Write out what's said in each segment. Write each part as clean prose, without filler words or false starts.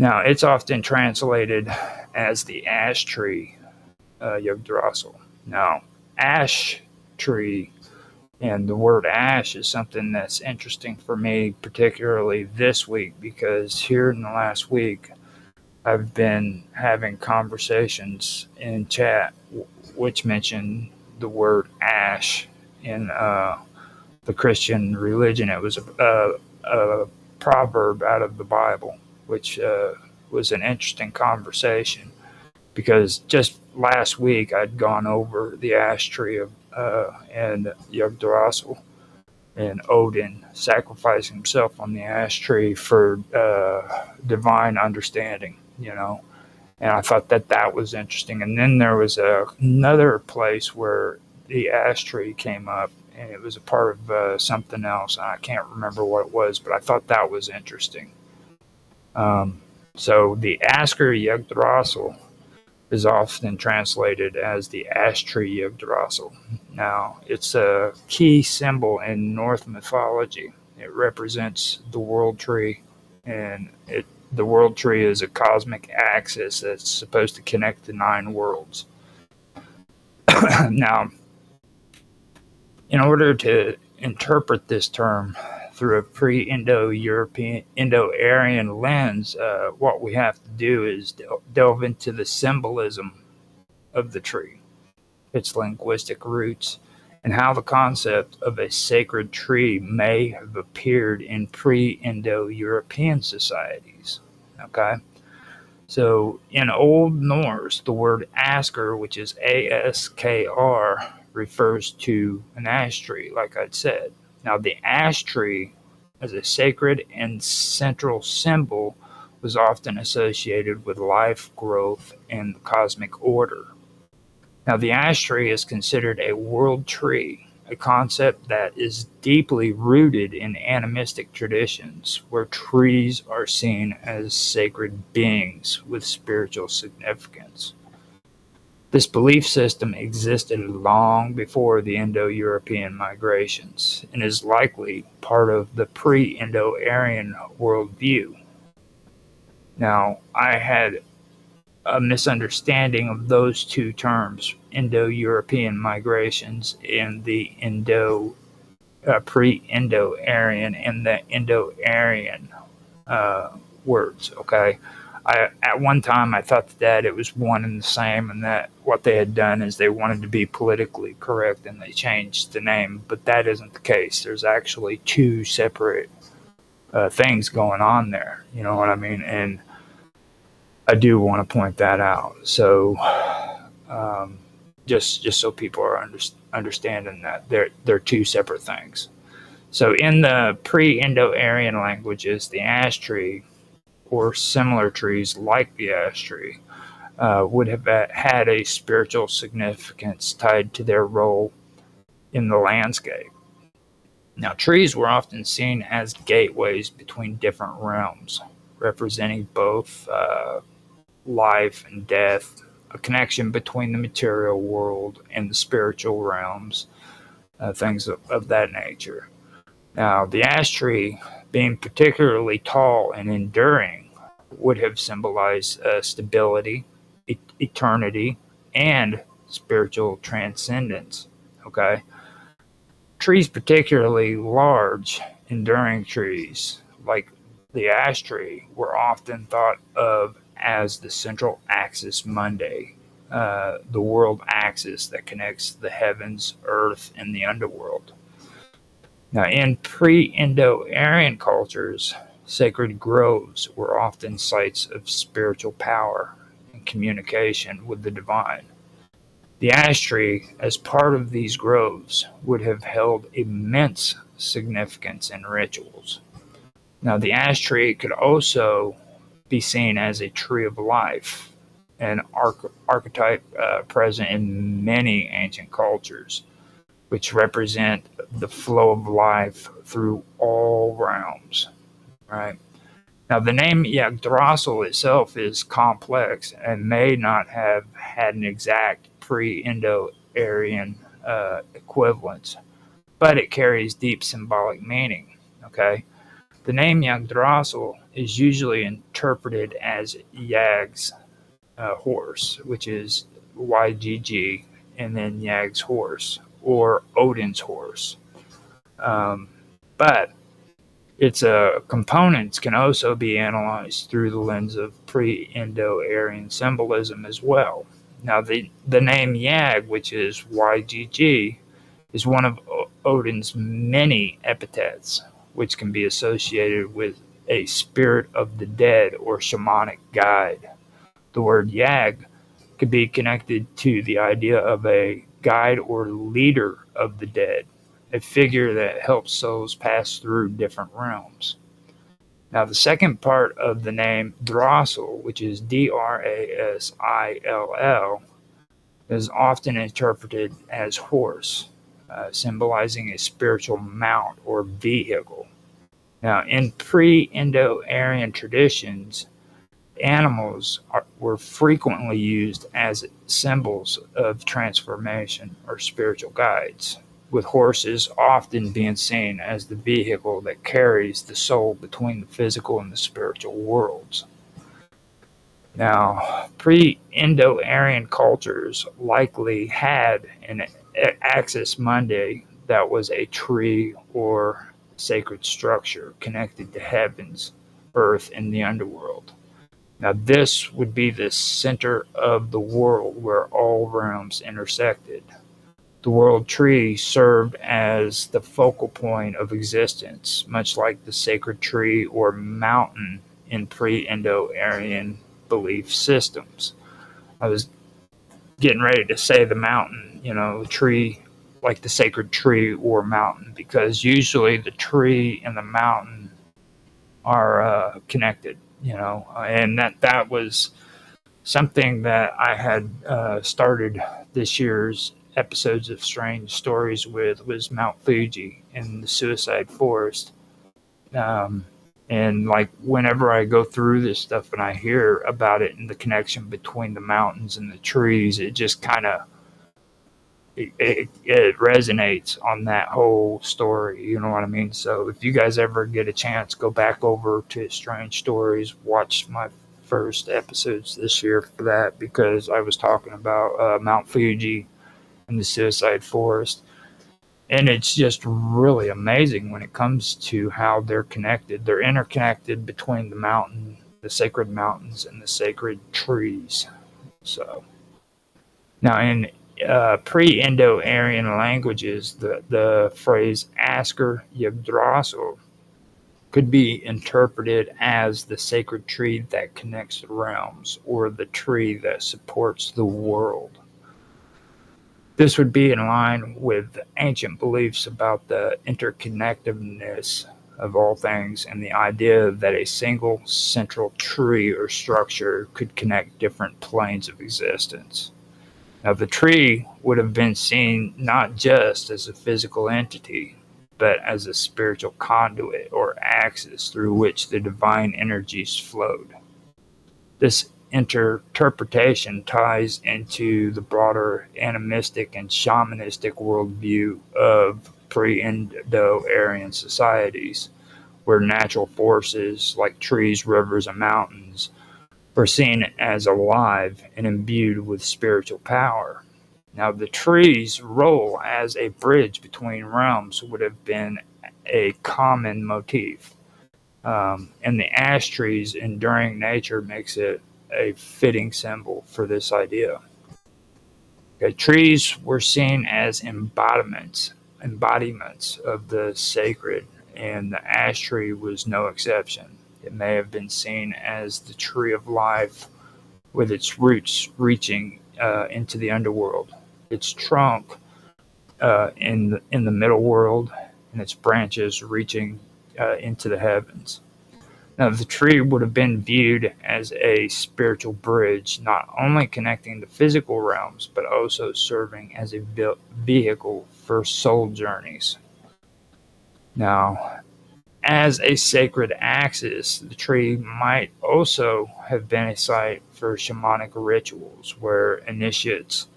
Now, it's often translated as the ash tree, Yggdrasil. Now, ash tree and the word ash is something that's interesting for me, particularly this week, because here in the last week, I've been having conversations in chat which mention the word ash in the Christian religion. It was a proverb out of the Bible, which was an interesting conversation, because just last week I'd gone over the ash tree of and Yggdrasil and Odin sacrificing himself on the ash tree for divine understanding, and I thought that was interesting. And then there was another place where the ash tree came up, and it was a part of something else. I can't remember what it was, but I thought that was interesting. So the Asker Yggdrasil is often translated as the ash tree Yggdrasil. Now, it's a key symbol in Norse mythology. It represents the world tree, and the world tree is a cosmic axis that's supposed to connect the 9 worlds. Now, in order to interpret this term through a pre-Indo-European, Indo-Aryan lens, what we have to do is delve into the symbolism of the tree, its linguistic roots, and how the concept of a sacred tree may have appeared in pre-Indo-European societies. Okay? So in Old Norse, the word asker, which is A-S-K-R, refers to an ash tree, like I'd said. Now, the ash tree, as a sacred and central symbol, was often associated with life, growth, and the cosmic order. Now, the ash tree is considered a world tree, a concept that is deeply rooted in animistic traditions, where trees are seen as sacred beings with spiritual significance. This belief system existed long before the Indo-European migrations and is likely part of the pre-Indo-Aryan worldview. Now, I had a misunderstanding of those two terms, Indo-European migrations and the pre-Indo-Aryan and the Indo-Aryan words, okay? At one time, I thought that it was one and the same, and that what they had done is they wanted to be politically correct and they changed the name, but that isn't the case. There's actually two separate things going on there, you know what I mean? And I do want to point that out. So just so people are understanding that they're two separate things. So in the pre-Indo-Aryan languages, the ash tree, or similar trees like the ash tree, would have had a spiritual significance tied to their role in the landscape. Now, trees were often seen as gateways between different realms, representing both life and death, a connection between the material world and the spiritual realms, things of that nature. Now, the ash tree, being particularly tall and enduring, would have symbolized stability, eternity, and spiritual transcendence. Okay? Trees, particularly large, enduring trees, like the ash tree, were often thought of as the central axis mundi, the world axis that connects the heavens, earth, and the underworld. Now, in pre-Indo-Aryan cultures, sacred groves were often sites of spiritual power and communication with the divine. The ash tree, as part of these groves, would have held immense significance in rituals. Now, the ash tree could also be seen as a tree of life, an archetype present in many ancient cultures, which represent the flow of life through all realms. Right. Now, the name Yggdrasil itself is complex and may not have had an exact pre-Indo-Aryan equivalent, but it carries deep symbolic meaning. Okay. The name Yggdrasil is usually interpreted as Yag's horse, which is YGG, and then Yag's horse, or Odin's horse. But its components can also be analyzed through the lens of pre-Indo-Aryan symbolism as well. Now, the name Yag, which is YGG, is one of Odin's many epithets, which can be associated with a spirit of the dead or shamanic guide. The word Yag could be connected to the idea of a guide or leader of the dead, a figure that helps souls pass through different realms. Now, the second part of the name Drasil, which is Drasill, is often interpreted as horse, symbolizing a spiritual mount or vehicle. Now, in pre-Indo-Aryan traditions, animals were frequently used as symbols of transformation or spiritual guides, with horses often being seen as the vehicle that carries the soul between the physical and the spiritual worlds. Now, pre-Indo-Aryan cultures likely had an axis mundi that was a tree or sacred structure connected to heavens, earth, and the underworld. Now, this would be the center of the world where all realms intersected. The world tree served as the focal point of existence, much like the sacred tree or mountain in pre-Indo-Aryan belief systems. I was getting ready to say the mountain, the tree, like the sacred tree or mountain, because usually the tree and the mountain are connected, and that was something that I had started this year's episodes of Strange Stories with, was Mount Fuji and the Suicide Forest. And like whenever I go through this stuff and I hear about it and the connection between the mountains and the trees, it just kind of it resonates on that whole story. You know what I mean? So if you guys ever get a chance, go back over to Strange Stories, watch my first episodes this year for that, because I was talking about Mount Fuji and the Suicide Forest. And it's just really amazing when it comes to how they're connected. They're interconnected between the mountain, the sacred mountains, and the sacred trees. So now in pre-Indo-Aryan languages, the phrase Asker Yggdrasil could be interpreted as the sacred tree that connects the realms, or the tree that supports the world. This would be in line with ancient beliefs about the interconnectedness of all things and the idea that a single central tree or structure could connect different planes of existence. Now, the tree would have been seen not just as a physical entity, but as a spiritual conduit or axis through which the divine energies flowed. This interpretation ties into the broader animistic and shamanistic worldview of pre-Indo-Aryan societies, where natural forces like trees, rivers, and mountains were seen as alive and imbued with spiritual power. Now, the tree's role as a bridge between realms would have been a common motif, and the ash tree's enduring nature makes it a fitting symbol for this idea. Okay, trees were seen as embodiments of the sacred, and the ash tree was no exception. It may have been seen as the tree of life, with its roots reaching into the underworld, its trunk in the middle world, and its branches reaching into the heavens. Now, the tree would have been viewed as a spiritual bridge, not only connecting the physical realms, but also serving as a vehicle for soul journeys. Now, as a sacred axis, the tree might also have been a site for shamanic rituals where initiates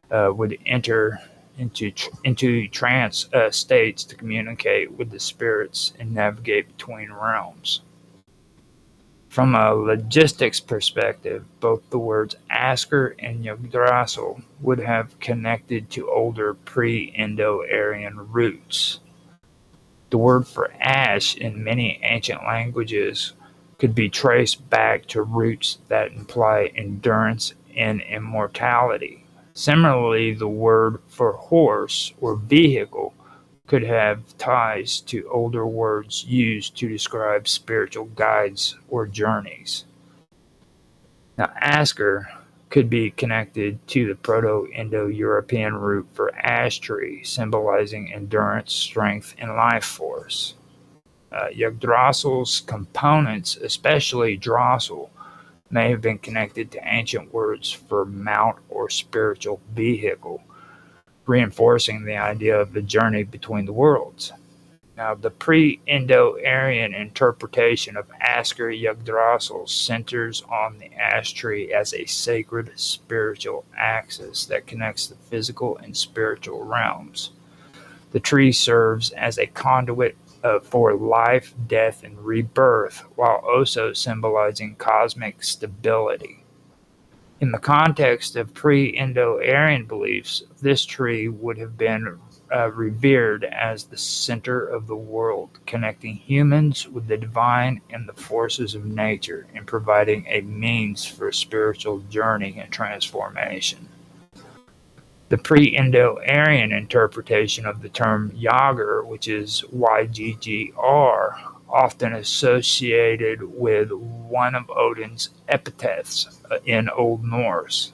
would enter into trance states to communicate with the spirits and navigate between realms. From a logistics perspective, both the words Asker and Yggdrasil would have connected to older pre-Indo-Aryan roots. The word for ash in many ancient languages could be traced back to roots that imply endurance and immortality. Similarly, the word for horse or vehicle could have ties to older words used to describe spiritual guides or journeys. Now, Asker could be connected to the Proto-Indo-European root for ash tree, symbolizing endurance, strength, and life force. Yggdrasil's components, especially drossel, may have been connected to ancient words for mount or spiritual vehicle, reinforcing the idea of the journey between the worlds. Now, the pre-Indo-Aryan interpretation of Asker Yggdrasil centers on the ash tree as a sacred spiritual axis that connects the physical and spiritual realms. The tree serves as a conduit for life, death, and rebirth, while also symbolizing cosmic stability. In the context of pre-Indo-Aryan beliefs, this tree would have been revered as the center of the world, connecting humans with the divine and the forces of nature, and providing a means for spiritual journey and transformation. The pre-Indo-Aryan interpretation of the term Yager, which is YGGR, often associated with one of Odin's epithets in Old Norse,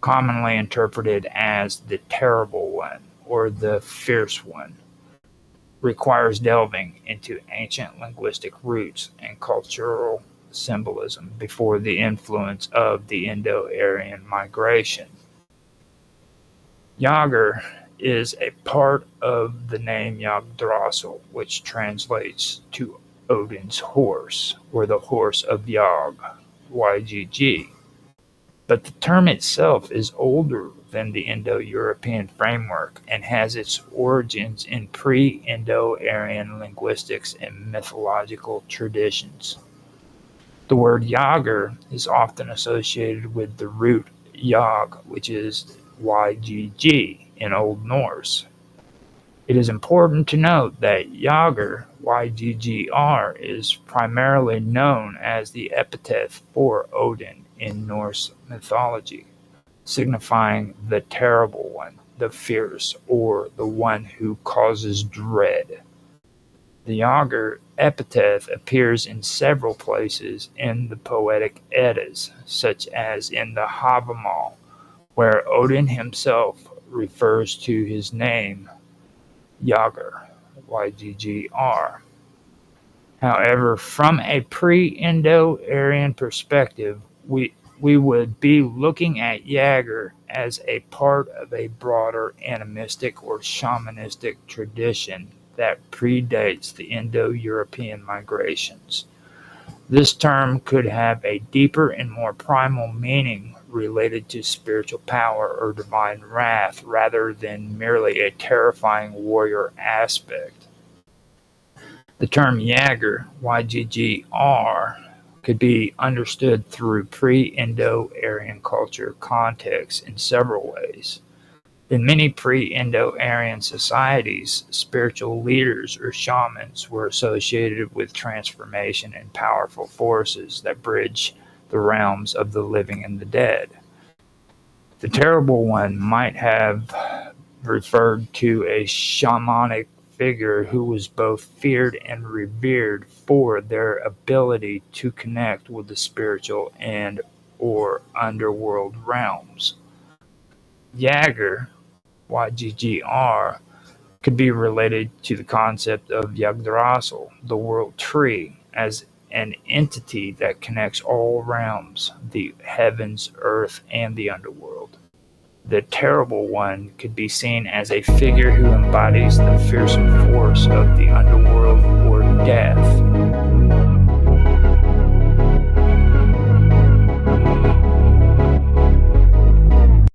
commonly interpreted as the Terrible One or the Fierce One, requires delving into ancient linguistic roots and cultural symbolism before the influence of the Indo-Aryan migration. Yager is a part of the name Yggdrasil, which translates to Odin's horse, or the horse of Yog, YGG. But the term itself is older than the Indo-European framework and has its origins in pre-Indo-Aryan linguistics and mythological traditions. The word Yager is often associated with the root Yog, which is YGG in Old Norse. It is important to note that Yager, YGGR, is primarily known as the epithet for Odin in Norse mythology, signifying the Terrible One, the Fierce, or the one who causes dread. The Yager epithet appears in several places in the poetic Eddas, such as in the Havamal, where Odin himself refers to his name, Yager, YGGR. However, from a pre-Indo-Aryan perspective, we would be looking at Yager as a part of a broader animistic or shamanistic tradition that predates the Indo-European migrations. This term could have a deeper and more primal meaning related to spiritual power or divine wrath rather than merely a terrifying warrior aspect. The term Yager, YGGR, could be understood through pre-Indo-Aryan culture contexts in several ways. In many pre-Indo-Aryan societies, spiritual leaders or shamans were associated with transformation and powerful forces that bridge the realms of the living and the dead. The Terrible One might have referred to a shamanic figure who was both feared and revered for their ability to connect with the spiritual and or underworld realms. Yager, YGGR, could be related to the concept of Yggdrasil, the world tree, as an entity that connects all realms, the heavens, earth, and the underworld. The Terrible One could be seen as a figure who embodies the fearsome force of the underworld or death.